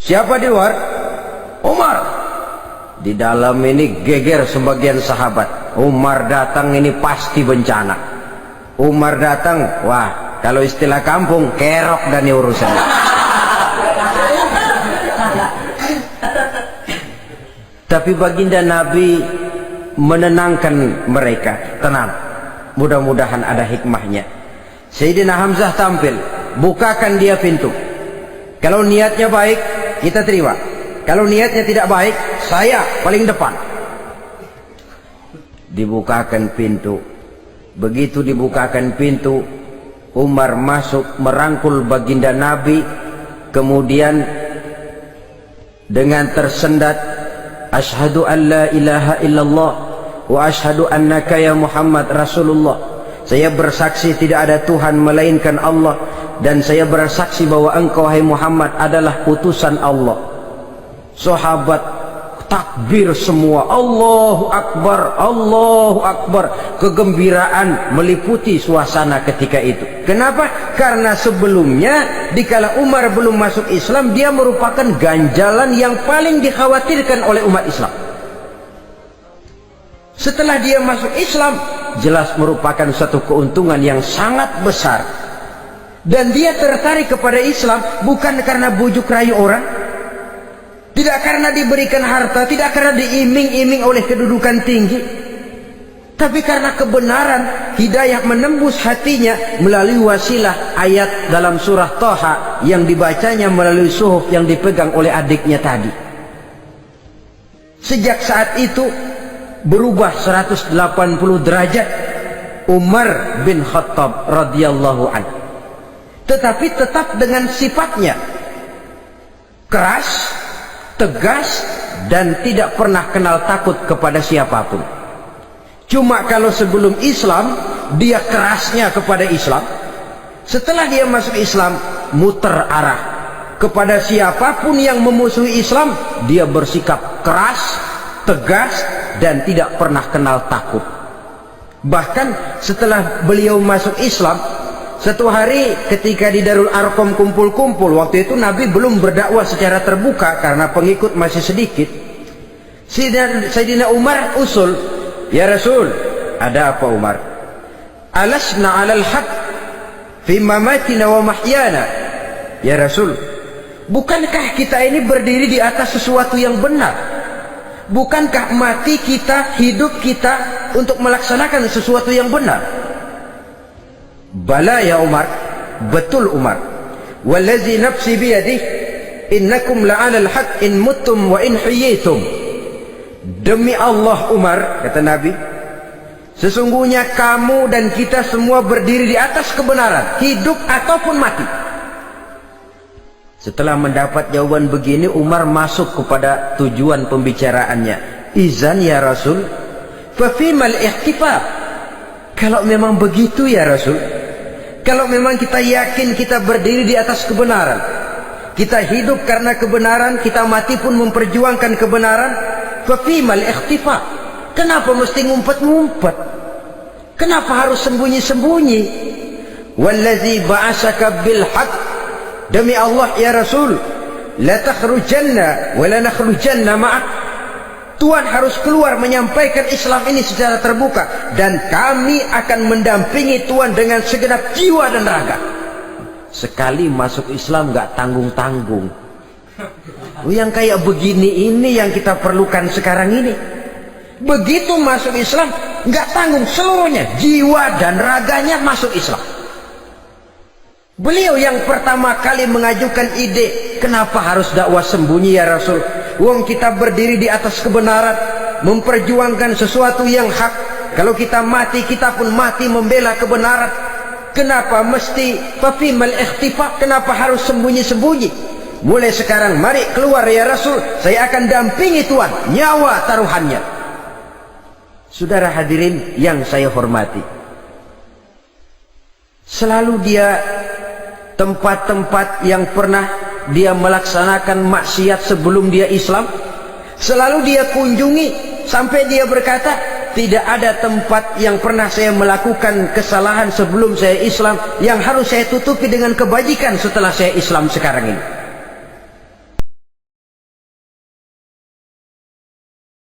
Siapa di luar? Umar. Di dalam ini geger sebagian sahabat. Umar datang ini pasti bencana. Umar datang, wah, kalau istilah kampung, kerok dan urusan. Tapi baginda Nabi menenangkan mereka. Tenang, mudah-mudahan ada hikmahnya. Sayyidina Hamzah tampil, bukakan dia pintu. Kalau niatnya baik, kita terima. Kalau niatnya tidak baik, saya paling depan. Dibukakan pintu. Begitu dibukakan pintu, Umar masuk merangkul baginda Nabi, kemudian dengan tersendat, asyhadu an la ilaha illallah wa asyhadu annaka ya Muhammad Rasulullah. Saya bersaksi tidak ada Tuhan melainkan Allah, dan saya bersaksi bahwa engkau hai Muhammad adalah utusan Allah. Sahabat takbir semua, Allahu Akbar, Allahu Akbar. Kegembiraan meliputi suasana ketika itu. Kenapa? Karena sebelumnya dikala Umar belum masuk Islam, dia merupakan ganjalan yang paling dikhawatirkan oleh umat Islam. Setelah dia masuk Islam, jelas merupakan satu keuntungan yang sangat besar. Dan dia tertarik kepada Islam bukan karena bujuk rayu orang, tidak karena diberikan harta, tidak karena diiming-iming oleh kedudukan tinggi, tapi karena kebenaran. Hidayah menembus hatinya melalui wasilah ayat dalam surah Thaha yang dibacanya melalui suhuf yang dipegang oleh adiknya tadi. Sejak saat itu berubah 180 derajat Umar bin Khattab radhiyallahu anhu. Tetapi tetap dengan sifatnya keras, tegas, dan tidak pernah kenal takut kepada siapapun. Cuma kalau sebelum Islam dia kerasnya kepada Islam, setelah dia masuk Islam muter arah. Kepada siapapun yang memusuhi Islam dia bersikap keras, tegas, dan tidak pernah kenal takut. Bahkan setelah beliau masuk Islam, satu hari ketika di Darul Arqam kumpul-kumpul, waktu itu Nabi belum berdakwah secara terbuka karena pengikut masih sedikit. Sayyidina Umar usul, ya Rasul, ada apa Umar? Alasna alal haq fi mamatina wa mahyana. Ya Rasul, bukankah kita ini berdiri di atas sesuatu yang benar? Bukankah mati kita, hidup kita untuk melaksanakan sesuatu yang benar? Bala ya Umar, betul Umar. Wallazi nafsi biyadih, innakum la'alal haq in muttum wa in hiyitum. Demi Allah Umar, kata Nabi, sesungguhnya kamu dan kita semua berdiri di atas kebenaran, hidup ataupun mati. Setelah mendapat jawaban begini, Umar masuk kepada tujuan pembicaraannya. Izan ya Rasul, fa fimal ihtifaf. Kalau memang begitu ya Rasul, kalau memang kita yakin kita berdiri di atas kebenaran, kita hidup karena kebenaran, kita mati pun memperjuangkan kebenaran, fa fimal ihtifaf. Kenapa mesti ngumpet-ngumpet? Kenapa harus sembunyi-sembunyi? Wallazi ba'asaka bil haqq, demi Allah ya Rasul, la takhrujanna wa la nakhrujanna ma'ak. Tuhan harus keluar menyampaikan Islam ini secara terbuka, dan kami akan mendampingi Tuhan dengan segenap jiwa dan raga. Sekali masuk Islam gak tanggung-tanggung. Yang kayak begini ini yang kita perlukan sekarang ini. Begitu masuk Islam gak tanggung seluruhnya, jiwa dan raganya masuk Islam. Beliau yang pertama kali mengajukan ide, kenapa harus dakwah sembunyi ya Rasul? Wong kita berdiri di atas kebenaran, memperjuangkan sesuatu yang hak. Kalau kita mati, kita pun mati membela kebenaran. Kenapa mesti fafimal ikhtifaq? Kenapa harus sembunyi-sembunyi? Mulai sekarang mari keluar ya Rasul, saya akan dampingi Tuhan, nyawa taruhannya. Saudara hadirin yang saya hormati, selalu dia tempat-tempat yang pernah dia melaksanakan maksiat sebelum dia Islam, selalu dia kunjungi, sampai dia berkata, tidak ada tempat yang pernah saya melakukan kesalahan sebelum saya Islam yang harus saya tutupi dengan kebajikan setelah saya Islam sekarang ini.